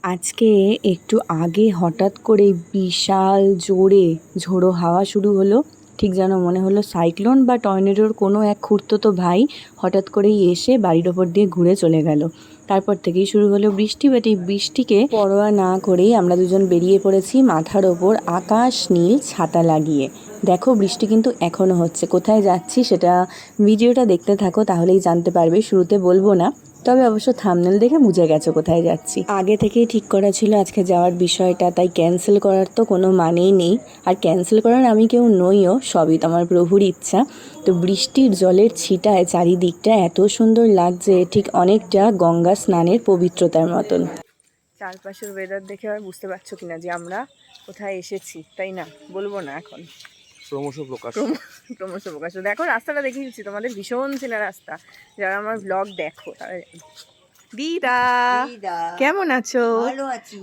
আজকে একটু আগে হঠাৎ করে বিশাল জোরে ঝোড়ো হাওয়া শুরু হলো। ঠিক যেন মনে হলো সাইক্লোন বা টর্নেডোর কোনো এক খুড়তুতো ভাই হঠাৎ করেই এসে বাড়ির ওপর দিয়ে ঘুরে চলে গেল। তারপর থেকেই শুরু হলো বৃষ্টি, বাট এই বৃষ্টিকে পরোয়া না করেই আমরা দুজন বেরিয়ে পড়েছি মাথার ওপর আকাশ নীল ছাতা লাগিয়ে। দেখো বৃষ্টি কিন্তু এখনও হচ্ছে। কোথায় যাচ্ছি সেটা ভিডিওটা দেখতে থাকো, তাহলেই জানতে পারবে। শুরুতে বলবো না, তবে অবশ্য থাম্বনেল দেখে বুঝে গেছো কোথায় যাচ্ছি। আগে থেকেই ঠিক করা ছিল আজকে যাওয়ার বিষয়টা, তাই ক্যান্সেল করার তো কোনো মানেই নেই। আর ক্যান্সেল করার আমি কেউ নইও, সবই তো আমার প্রভুর ইচ্ছা। তো বৃষ্টির জলের ছিটায় চারিদিকটা এত সুন্দর লাগছে, ঠিক অনেকটা গঙ্গা স্নানের পবিত্রতার মতন। চারপাশের ওয়েদার দেখে আর বুঝতে পারছো কিনা যে আমরা কোথায় এসেছি, তাই না? বলবো না এখন, ক্রমশ প্রকাশ। দেখো রাস্তাটা দেখিয়ে দিচ্ছি তোমাদের, ভীষণ চেনা রাস্তা। যারা আমার ব্লগ দেখো তারা। দিদা কেমন আছো?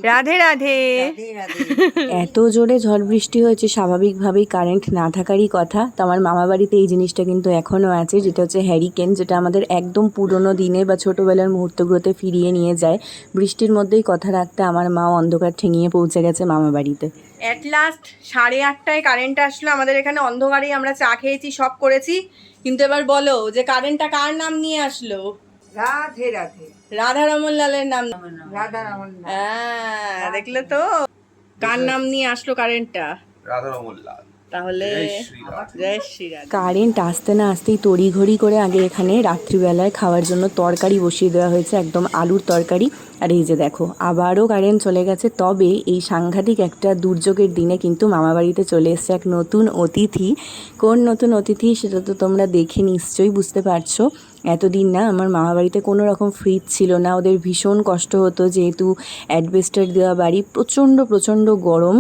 রাধে রাধে। এত জোরে ঝড় বৃষ্টি হয়েছে, স্বাভাবিকভাবেই কারেন্ট না থাকারই কথা। তো আমার মামা বাড়িতে এই জিনিসটা কিন্তু এখনও আছে, যেটা হচ্ছে হ্যারিকেন, যেটা আমাদের একদম পুরনো দিনে বা ছোটোবেলার মুহূর্তগুলোতে ফিরিয়ে নিয়ে যায়। বৃষ্টির মধ্যেই কথা রাখতে আমার মা অন্ধকার ঠেঙিয়ে পৌঁছে গেছে মামা বাড়িতে। অ্যাট লাস্ট 8:30টায় কারেন্ট আসলো। আমাদের এখানে অন্ধকারেই আমরা চা খেয়েছি, সব করেছি। কিন্তু এবার বলো যে কারেন্টটা কার নাম নিয়ে আসলো? রাধে রাধে। রাধারমন লালের নাম। রাধারমন। হ্যাঁ, দেখলে তো কার নাম নিয়ে আসলো কারেন্টটা? রাধারমন লাল। তাহলে জয় শ্রীরাধে। কারেন্ট আসতে না আসতেই তড়িঘড়ি করে আগে এখানে রাত্রিবেলায় খাওয়ার জন্য তরকারি বসিয়ে দেওয়া হয়েছে, একদম আলুর তরকারি। আর এই যে দেখো আবারও কারেন্ট চলে গেছে। তবে এই সাংঘাতিক একটা দুর্যোগের দিনে কিন্তু মামাবাড়িতে চলে এসছে এক নতুন অতিথি। কোন নতুন অতিথি সেটা তো তোমরা দেখে নিশ্চয়ই বুঝতে পারছো। এতদিন না আমার মামাবাড়িতে কোনো রকম ফ্রিজ ছিল না, ওদের ভীষণ কষ্ট হতো, যেহেতু অ্যাডবেস্টার দেওয়া বাড়ি, প্রচণ্ড গরম।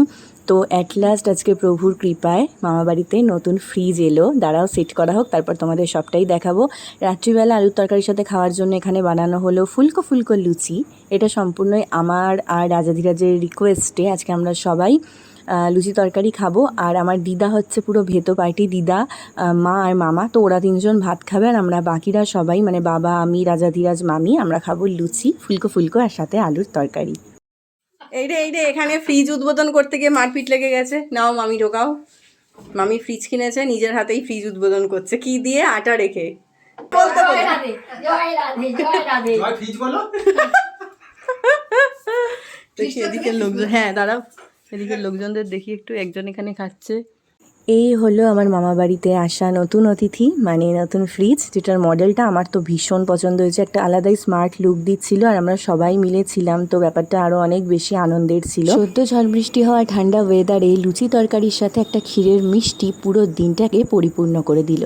তো অ্যাট লাস্ট আজকে প্রভুর কৃপায় মামাবাড়িতে নতুন ফ্রিজ এলো। দাঁড়াও সেট করা হোক, তারপর তোমাদের সবটাই দেখাবো। রাত্রিবেলা আলুর তরকারির সাথে খাওয়ার জন্য এখানে বানানো হলো ফুলকো লুচি। এটা সম্পূর্ণই আমার আর রাজাধিরাজের রিকোয়েস্টে আজকে আমরা সবাই লুচি তরকারি খাবো। আর আমার দিদা হচ্ছে পুরো ভেতো পার্টি, দিদা, মা আর মামা। তো ওরা 3জন ভাত খাবে, আর আমরা বাকিরা সবাই মানে বাবা, আমি, রাজাধিরাজ, মামি, আমরা খাবো লুচি ফুলকো আর সাথে আলুর তরকারি। এই রে এখানে ফ্রিজ উদ্বোধন করতে গিয়ে মারপিট লেগে গেছে। নাও মামি ঢোকাও। মামি ফ্রিজ কিনেছে, নিজের হাতেই ফ্রিজ উদ্বোধন করছে। কি দিয়ে? আটা রেখে। বলতে দেখি এদিকের লোকজন, হ্যাঁ দাঁড়াও, এদিকের লোকজনদের দেখি একটু। একজন এখানে খাচ্ছে। এই হলো আমার মামা বাড়িতে আসা নতুন অতিথি, মানে নতুন ফ্রিজ, যেটার মডেলটা আমার তো ভীষণ পছন্দ হয়েছে। একটা আলাদাই স্মার্ট লুক দিচ্ছিল, আর আমরা সবাই মিলে ছিলাম, তো ব্যাপারটা আরও অনেক বেশি আনন্দের ছিল। সদ্য ঝড় বৃষ্টি হওয়া ঠান্ডা ওয়েদারে লুচি তরকারির সাথে একটা ক্ষীরের মিষ্টি পুরো দিনটাকে পরিপূর্ণ করে দিল।